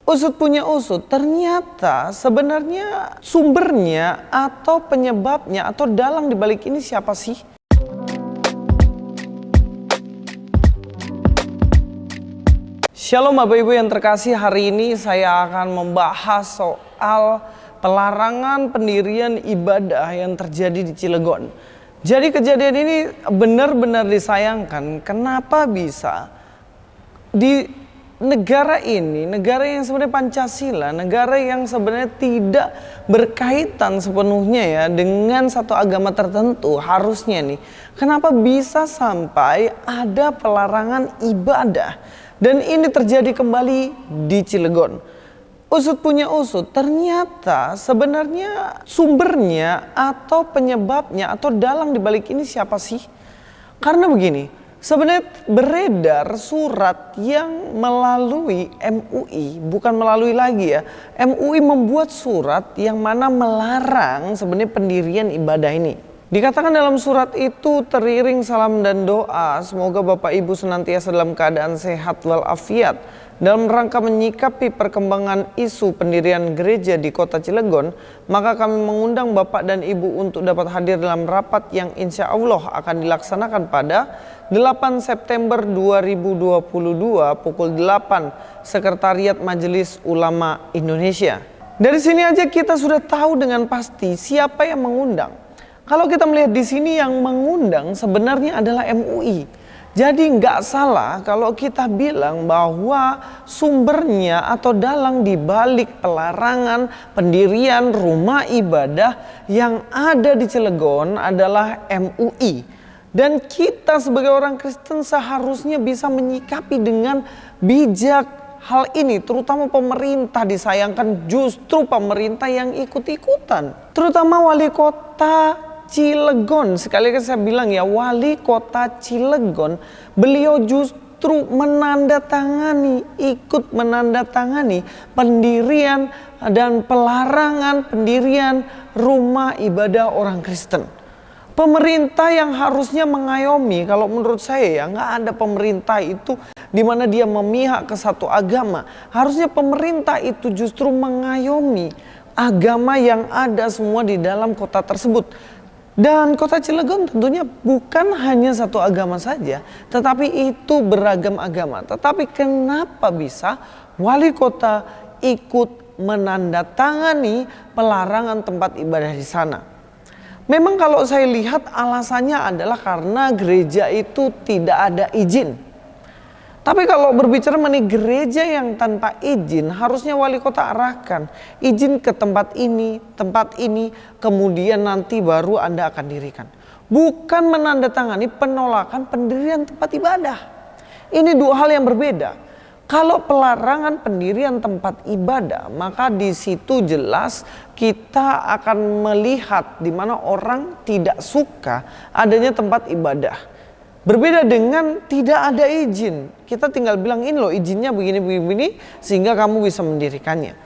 Usut punya usut, ternyata sebenarnya sumbernya atau penyebabnya atau dalang dibalik ini siapa sih? Shalom Bapak Ibu yang terkasih, hari ini saya akan membahas soal pelarangan pendirian ibadah yang terjadi di Cilegon. Jadi kejadian ini benar-benar disayangkan. Kenapa bisa di negara ini, negara yang sebenarnya Pancasila, negara yang sebenarnya tidak berkaitan sepenuhnya ya dengan satu agama tertentu, harusnya nih, kenapa bisa sampai ada pelarangan ibadah? Dan ini terjadi kembali di Cilegon. Usut punya usut, ternyata sebenarnya sumbernya atau penyebabnya atau dalang dibalik ini siapa sih? Karena begini, sebenarnya beredar surat yang melalui MUI, bukan melalui lagi ya. MUI membuat surat yang mana melarang sebenarnya pendirian ibadah ini. Dikatakan dalam surat itu, teriring salam dan doa, semoga Bapak Ibu senantiasa dalam keadaan sehat walafiat. Dalam rangka menyikapi perkembangan isu pendirian gereja di kota Cilegon, maka kami mengundang Bapak dan Ibu untuk dapat hadir dalam rapat yang insya Allah akan dilaksanakan pada 8 September 2022 pukul 8 Sekretariat Majelis Ulama Indonesia. Dari sini aja kita sudah tahu dengan pasti siapa yang mengundang. Kalau kita melihat di sini yang mengundang sebenarnya adalah MUI. Jadi nggak salah kalau kita bilang bahwa sumbernya atau dalang di balik pelarangan pendirian rumah ibadah yang ada di Cilegon adalah MUI. Dan kita sebagai orang Kristen seharusnya bisa menyikapi dengan bijak hal ini, terutama pemerintah. Disayangkan justru pemerintah yang ikut-ikutan, terutama wali kota Cilegon. Sekali lagi saya bilang ya, wali kota Cilegon, beliau justru ikut menandatangani pendirian dan pelarangan pendirian rumah ibadah orang Kristen. Pemerintah yang harusnya mengayomi, kalau menurut saya ya, nggak ada pemerintah itu di mana dia memihak ke satu agama. Harusnya pemerintah itu justru mengayomi agama yang ada semua di dalam kota tersebut. Dan kota Cilegon tentunya bukan hanya satu agama saja, tetapi itu beragam agama. Tetapi kenapa bisa wali kota ikut menandatangani pelarangan tempat ibadah di sana? Memang kalau saya lihat alasannya adalah karena gereja itu tidak ada izin. Tapi kalau berbicara mengenai gereja yang tanpa izin, harusnya wali kota arahkan izin ke tempat ini, kemudian nanti baru Anda akan dirikan. Bukan menandatangani penolakan pendirian tempat ibadah. Ini dua hal yang berbeda. Kalau pelarangan pendirian tempat ibadah, maka di situ jelas kita akan melihat di mana orang tidak suka adanya tempat ibadah. Berbeda dengan tidak ada izin. Kita tinggal bilang ini loh izinnya begini sehingga kamu bisa mendirikannya.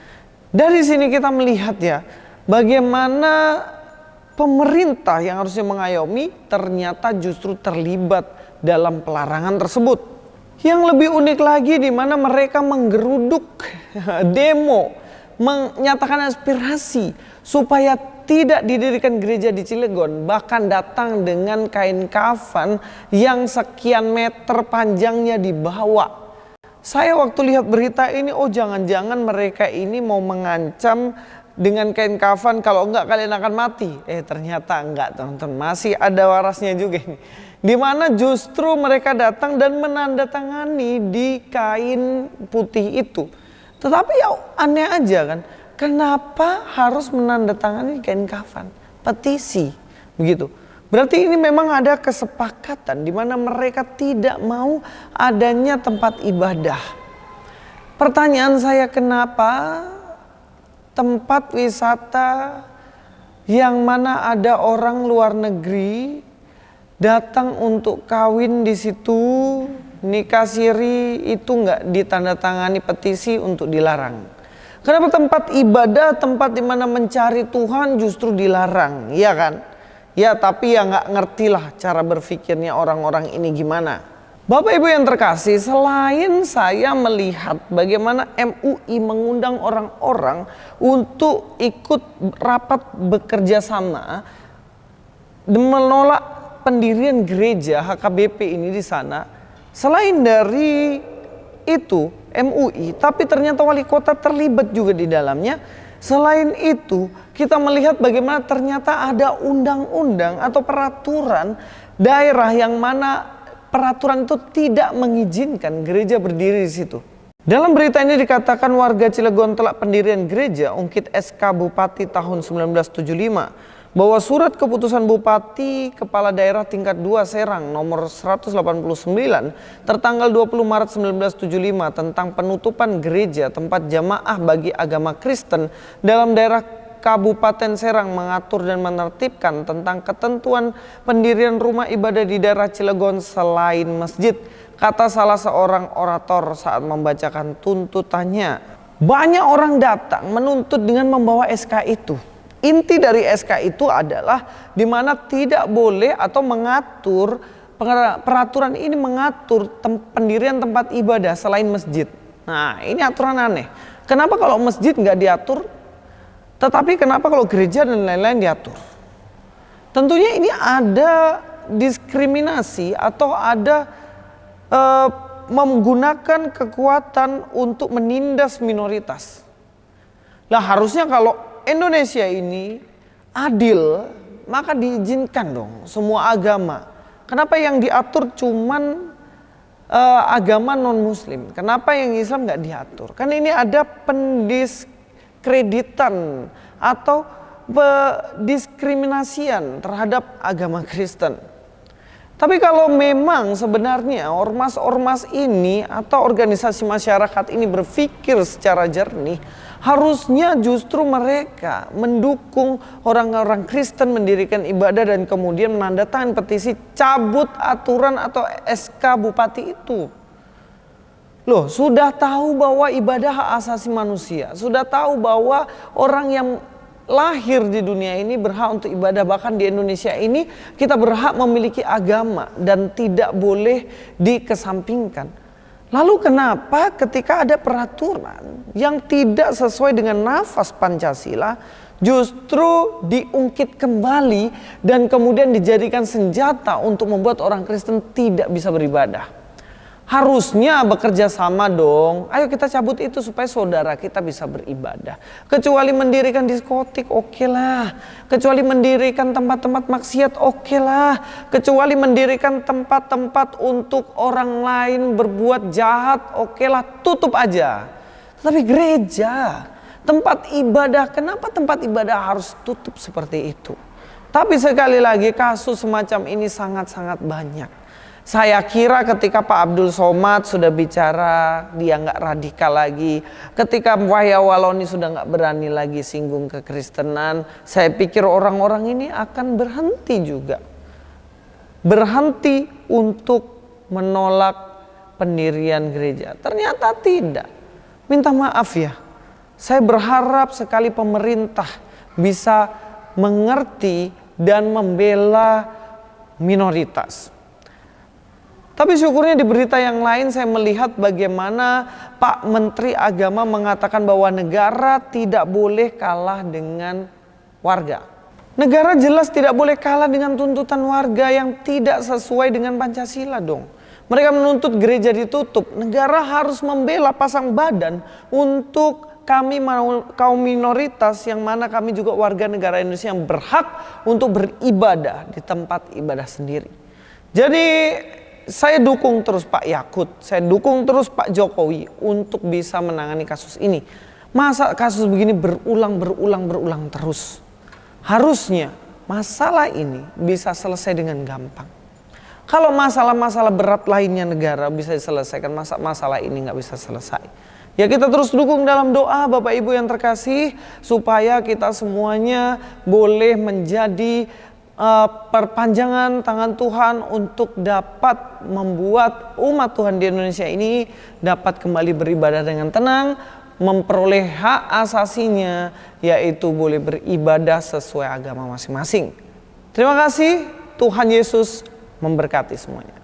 Dari sini kita melihat ya bagaimana pemerintah yang harusnya mengayomi ternyata justru terlibat dalam pelarangan tersebut. Yang lebih unik lagi di mana mereka menggeruduk demo, menyatakan aspirasi supaya tidak didirikan gereja di Cilegon, bahkan datang dengan kain kafan yang sekian meter panjangnya dibawa. Saya waktu lihat berita ini, oh jangan-jangan mereka ini mau mengancam dengan kain kafan, kalau enggak kalian akan mati. Ternyata enggak teman-teman, masih ada warasnya juga ini. Dimana justru mereka datang dan menandatangani di kain putih itu. Tetapi ya aneh aja kan. Kenapa harus menandatangani kain kafan? Petisi, begitu. Berarti ini memang ada kesepakatan di mana mereka tidak mau adanya tempat ibadah. Pertanyaan saya, kenapa tempat wisata yang mana ada orang luar negeri datang untuk kawin di situ, nikah siri, itu nggak ditandatangani petisi untuk dilarang? Kenapa tempat ibadah, tempat dimana mencari Tuhan justru dilarang, ya kan? Ya tapi ya nggak ngerti lah cara berpikirnya orang-orang ini gimana. Bapak Ibu yang terkasih, selain saya melihat bagaimana MUI mengundang orang-orang untuk ikut rapat bekerja sama menolak pendirian gereja HKBP ini di sana, selain dari itu MUI, tapi ternyata wali kota terlibat juga di dalamnya. Selain itu, kita melihat bagaimana ternyata ada undang-undang atau peraturan daerah yang mana peraturan itu tidak mengizinkan gereja berdiri di situ. Dalam berita ini dikatakan warga Cilegon tolak pendirian gereja, ungkit SK Bupati tahun 1975, bahwa surat keputusan Bupati Kepala Daerah tingkat 2 Serang nomor 189 tertanggal 20 Maret 1975 tentang penutupan gereja tempat jamaah bagi agama Kristen dalam daerah Kabupaten Serang mengatur dan menertibkan tentang ketentuan pendirian rumah ibadah di daerah Cilegon selain masjid, kata salah seorang orator saat membacakan tuntutannya. Banyak orang datang menuntut dengan membawa SK itu. Inti dari SK itu adalah di mana tidak boleh atau mengatur, peraturan ini mengatur pendirian tempat ibadah selain masjid. Nah, ini aturan aneh. Kenapa kalau masjid nggak diatur? Tetapi kenapa kalau gereja dan lain-lain diatur? Tentunya ini ada diskriminasi atau ada menggunakan kekuatan untuk menindas minoritas. Lah harusnya kalau Indonesia ini adil, maka diizinkan dong semua agama. Kenapa yang diatur cuman agama non-muslim? Kenapa yang Islam nggak diatur? Kan ini ada kreditan atau pendiskriminasian terhadap agama Kristen. Tapi kalau memang sebenarnya ormas-ormas ini atau organisasi masyarakat ini berpikir secara jernih, harusnya justru mereka mendukung orang-orang Kristen mendirikan ibadah dan kemudian menandatangani petisi cabut aturan atau SK Bupati itu. Loh, sudah tahu bahwa ibadah hak asasi manusia, sudah tahu bahwa orang yang lahir di dunia ini berhak untuk ibadah, bahkan di Indonesia ini kita berhak memiliki agama dan tidak boleh dikesampingkan. Lalu kenapa ketika ada peraturan yang tidak sesuai dengan nafas Pancasila justru diungkit kembali dan kemudian dijadikan senjata untuk membuat orang Kristen tidak bisa beribadah? Harusnya bekerja sama dong. Ayo kita cabut itu supaya saudara kita bisa beribadah. Kecuali mendirikan diskotik, oke lah. Kecuali mendirikan tempat-tempat maksiat, oke lah. Kecuali mendirikan tempat-tempat untuk orang lain berbuat jahat, oke lah, tutup aja. Tapi gereja, tempat ibadah, kenapa tempat ibadah harus tutup seperti itu? Tapi sekali lagi kasus semacam ini sangat-sangat banyak. Saya kira ketika Pak Abdul Somad sudah bicara, dia nggak radikal lagi. Ketika Wahya Waloni sudah nggak berani lagi singgung kekristenan, saya pikir orang-orang ini akan berhenti juga. Berhenti untuk menolak pendirian gereja. Ternyata tidak. Minta maaf ya. Saya berharap sekali pemerintah bisa mengerti dan membela minoritas. Tapi syukurnya di berita yang lain saya melihat bagaimana Pak Menteri Agama mengatakan bahwa negara tidak boleh kalah dengan warga. Negara jelas tidak boleh kalah dengan tuntutan warga yang tidak sesuai dengan Pancasila dong. Mereka menuntut gereja ditutup. Negara harus membela pasang badan untuk kami kaum minoritas yang mana kami juga warga negara Indonesia yang berhak untuk beribadah di tempat ibadah sendiri. Jadi saya dukung terus Pak Yakut, saya dukung terus Pak Jokowi untuk bisa menangani kasus ini. Masa kasus begini berulang terus? Harusnya masalah ini bisa selesai dengan gampang. Kalau masalah-masalah berat lainnya negara bisa diselesaikan, masalah ini nggak bisa selesai. Ya kita terus dukung dalam doa Bapak Ibu yang terkasih, supaya kita semuanya boleh menjadi perpanjangan tangan Tuhan untuk dapat membuat umat Tuhan di Indonesia ini dapat kembali beribadah dengan tenang, memperoleh hak asasinya, yaitu boleh beribadah sesuai agama masing-masing. Terima kasih, Tuhan Yesus memberkati semuanya.